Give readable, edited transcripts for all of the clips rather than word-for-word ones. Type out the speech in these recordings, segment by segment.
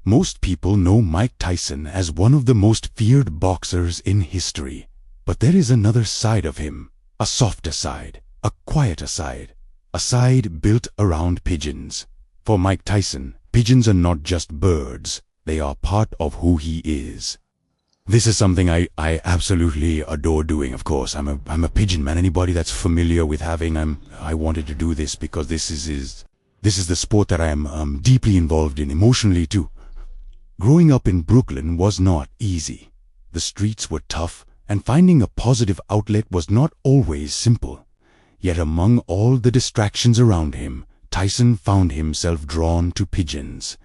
Most people know Mike Tyson as one of the most feared boxers in history. But there is another side of him, a softer side, a quieter side, a side built around pigeons. For Mike Tyson, pigeons are not just birds, they are part of who he is. This is something I absolutely adore doing, of course. I'm a pigeon man. Anybody that's familiar with I wanted to do this because this is the sport that I am deeply involved in emotionally too. Growing up in Brooklyn was not easy. The streets were tough, and finding a positive outlet was not always simple. Yet among all the distractions around him, Tyson found himself drawn to pigeons.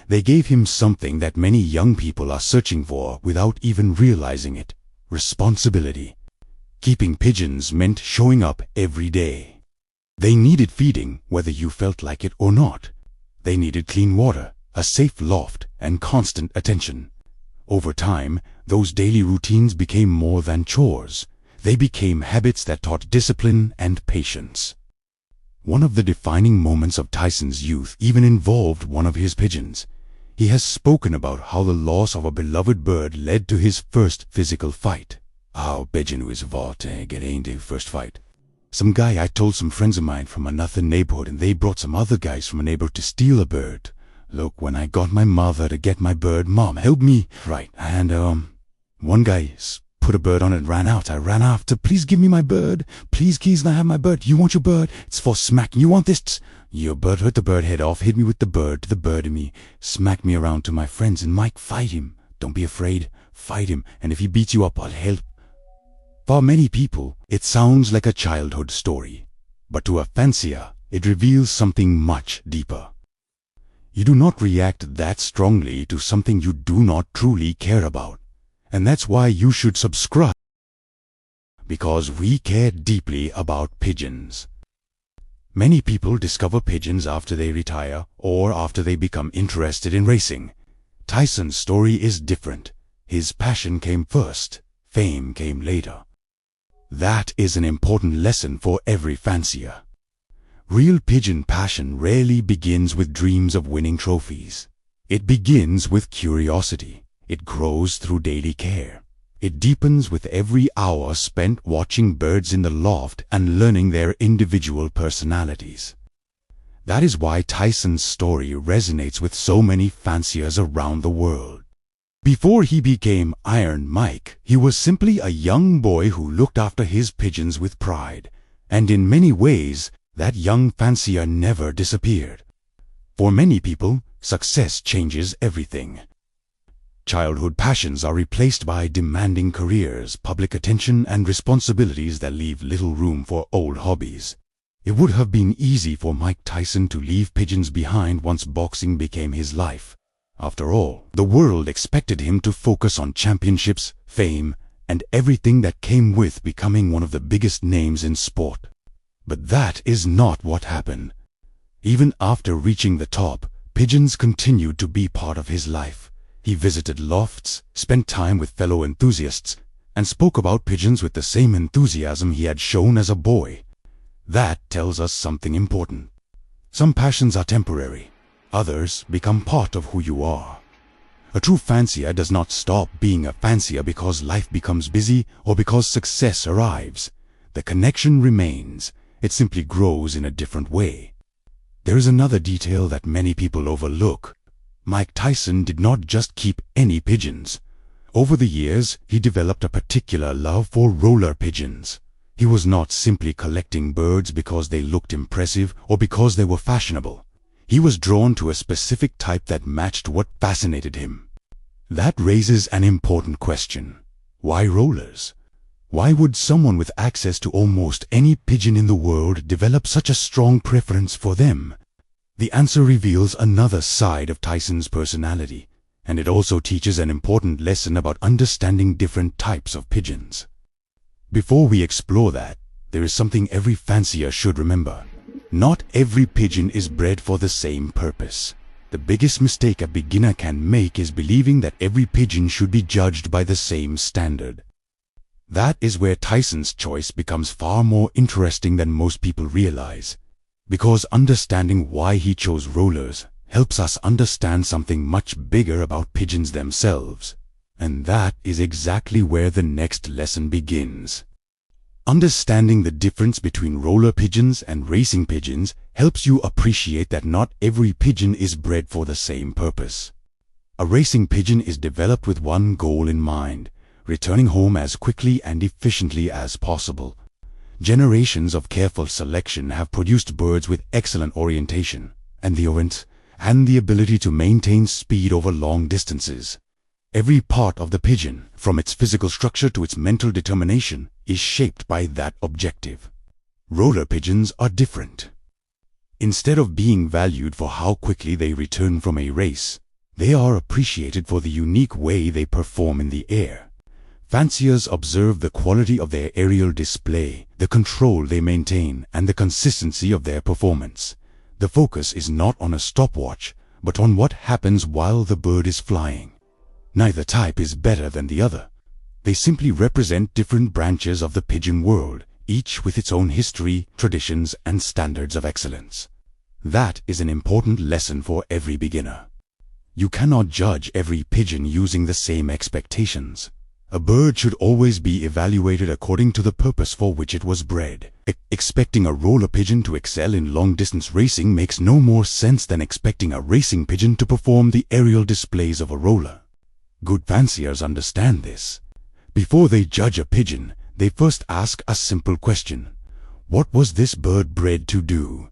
They gave him something that many young people are searching for without even realizing it: responsibility. Keeping pigeons meant showing up every day. They needed feeding, whether you felt like it or not. They needed clean water, a safe loft, and constant attention. Over time, those daily routines became more than chores. They became habits that taught discipline and patience. One of the defining moments of Tyson's youth even involved one of his pigeons. He has spoken about how the loss of a beloved bird led to his first physical fight. How pigeon was fought get into first fight. Some guy I told some friends of mine from another neighborhood, and they brought some other guys from a neighborhood to steal a bird. Look, when I got my mother to get my bird, Mom, help me. Right, and one guy put a bird on it and ran out. I ran after, please give me my bird. Please, Keys, I have my bird. You want your bird? It's for smacking. You want this? Your bird hurt the bird head off, hit me with the bird in me, smack me around to my friends, and Mike, fight him. Don't be afraid, fight him, and if he beats you up, I'll help. For many people, it sounds like a childhood story, but to a fancier, it reveals something much deeper. You do not react that strongly to something you do not truly care about. And that's why you should subscribe. Because we care deeply about pigeons. Many people discover pigeons after they retire or after they become interested in racing. Tyson's story is different. His passion came first. Fame came later. That is an important lesson for every fancier. Real pigeon passion rarely begins with dreams of winning trophies. It begins with curiosity. It grows through daily care. It deepens with every hour spent watching birds in the loft and learning their individual personalities. That is why Tyson's story resonates with so many fanciers around the world. Before he became Iron Mike, he was simply a young boy who looked after his pigeons with pride. And in many ways, that young fancier never disappeared. For many people, success changes everything. Childhood passions are replaced by demanding careers, public attention, and responsibilities that leave little room for old hobbies. It would have been easy for Mike Tyson to leave pigeons behind once boxing became his life. After all, the world expected him to focus on championships, fame, and everything that came with becoming one of the biggest names in sport. But that is not what happened. Even after reaching the top, pigeons continued to be part of his life. He visited lofts, spent time with fellow enthusiasts, and spoke about pigeons with the same enthusiasm he had shown as a boy. That tells us something important. Some passions are temporary. Others become part of who you are. A true fancier does not stop being a fancier because life becomes busy or because success arrives. The connection remains. It simply grows in a different way. There is another detail that many people overlook. Mike Tyson did not just keep any pigeons. Over the years, he developed a particular love for roller pigeons. He was not simply collecting birds because they looked impressive or because they were fashionable. He was drawn to a specific type that matched what fascinated him. That raises an important question. Why rollers? Why would someone with access to almost any pigeon in the world develop such a strong preference for them? The answer reveals another side of Tyson's personality, and it also teaches an important lesson about understanding different types of pigeons. Before we explore that, there is something every fancier should remember. Not every pigeon is bred for the same purpose. The biggest mistake a beginner can make is believing that every pigeon should be judged by the same standard. That is where Tyson's choice becomes far more interesting than most people realize. Because understanding why he chose rollers helps us understand something much bigger about pigeons themselves. And that is exactly where the next lesson begins. Understanding the difference between roller pigeons and racing pigeons helps you appreciate that not every pigeon is bred for the same purpose. A racing pigeon is developed with one goal in mind: returning home as quickly and efficiently as possible. Generations of careful selection have produced birds with excellent orientation, endurance, and the ability to maintain speed over long distances. Every part of the pigeon, from its physical structure to its mental determination, is shaped by that objective. Roller pigeons are different. Instead of being valued for how quickly they return from a race, they are appreciated for the unique way they perform in the air. Fanciers observe the quality of their aerial display, the control they maintain, and the consistency of their performance. The focus is not on a stopwatch, but on what happens while the bird is flying. Neither type is better than the other. They simply represent different branches of the pigeon world, each with its own history, traditions, and standards of excellence. That is an important lesson for every beginner. You cannot judge every pigeon using the same expectations. A bird should always be evaluated according to the purpose for which it was bred. Expecting a roller pigeon to excel in long-distance racing makes no more sense than expecting a racing pigeon to perform the aerial displays of a roller. Good fanciers understand this. Before they judge a pigeon, they first ask a simple question: what was this bird bred to do?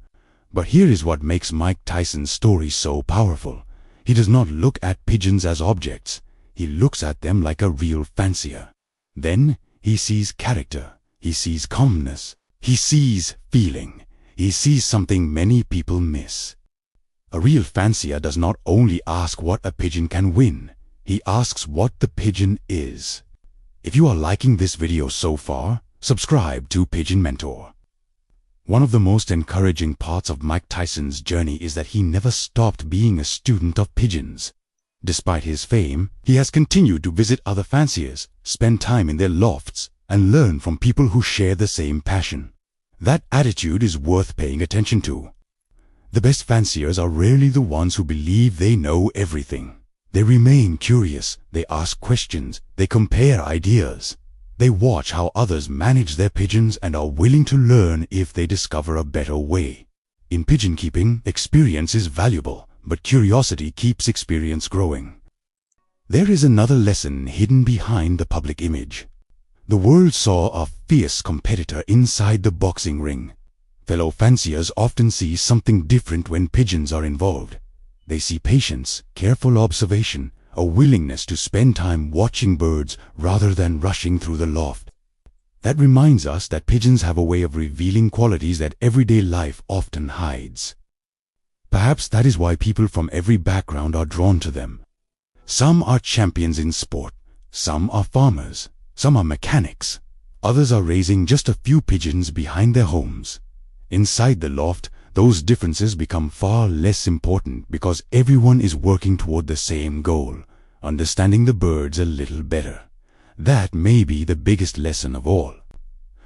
But here is what makes Mike Tyson's story so powerful. He does not look at pigeons as objects. He looks at them like a real fancier. Then he sees character. He sees calmness. He sees feeling. He sees something many people miss. A real fancier does not only ask what a pigeon can win. He asks what the pigeon is. If you are liking this video so far, subscribe to Pigeon Mentor. One of the most encouraging parts of Mike Tyson's journey is that he never stopped being a student of pigeons. Despite his fame, he has continued to visit other fanciers, spend time in their lofts, and learn from people who share the same passion. That attitude is worth paying attention to. The best fanciers are rarely the ones who believe they know everything. They remain curious, they ask questions, they compare ideas. They watch how others manage their pigeons and are willing to learn if they discover a better way. In pigeon keeping, experience is valuable, but curiosity keeps experience growing. There is another lesson hidden behind the public image. The world saw a fierce competitor inside the boxing ring. Fellow fanciers often see something different when pigeons are involved. They see patience, careful observation, a willingness to spend time watching birds rather than rushing through the loft. That reminds us that pigeons have a way of revealing qualities that everyday life often hides. Perhaps that is why people from every background are drawn to them. Some are champions in sport, some are farmers, some are mechanics, others are raising just a few pigeons behind their homes. Inside the loft, those differences become far less important because everyone is working toward the same goal: understanding the birds a little better. That may be the biggest lesson of all.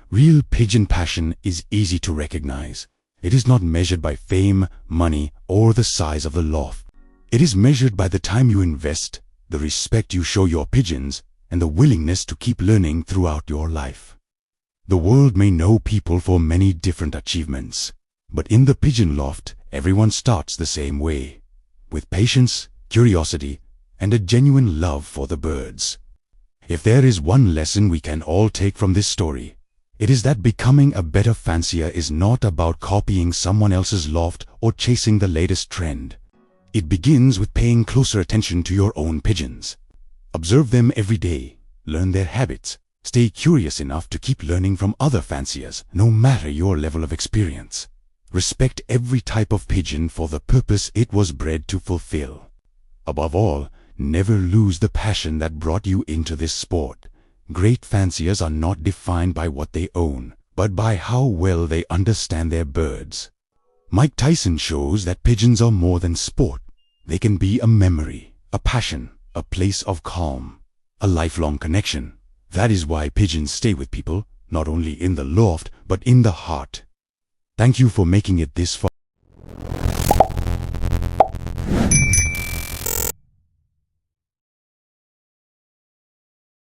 Real pigeon passion is easy to recognize. It is not measured by fame, money, or the size of the loft. It is measured by the time you invest, the respect you show your pigeons, and the willingness to keep learning throughout your life. The world may know people for many different achievements, but in the pigeon loft, everyone starts the same way, with patience, curiosity, and a genuine love for the birds. If there is one lesson we can all take from this story, it is that becoming a better fancier is not about copying someone else's loft or chasing the latest trend. It begins with paying closer attention to your own pigeons. Observe them every day, learn their habits, stay curious enough to keep learning from other fanciers, no matter your level of experience. Respect every type of pigeon for the purpose it was bred to fulfill. Above all, never lose the passion that brought you into this sport. Great fanciers are not defined by what they own, but by how well they understand their birds. Mike Tyson shows that pigeons are more than sport. They can be a memory, a passion, a place of calm, a lifelong connection. That is why pigeons stay with people, not only in the loft, but in the heart. Thank you for making it this far.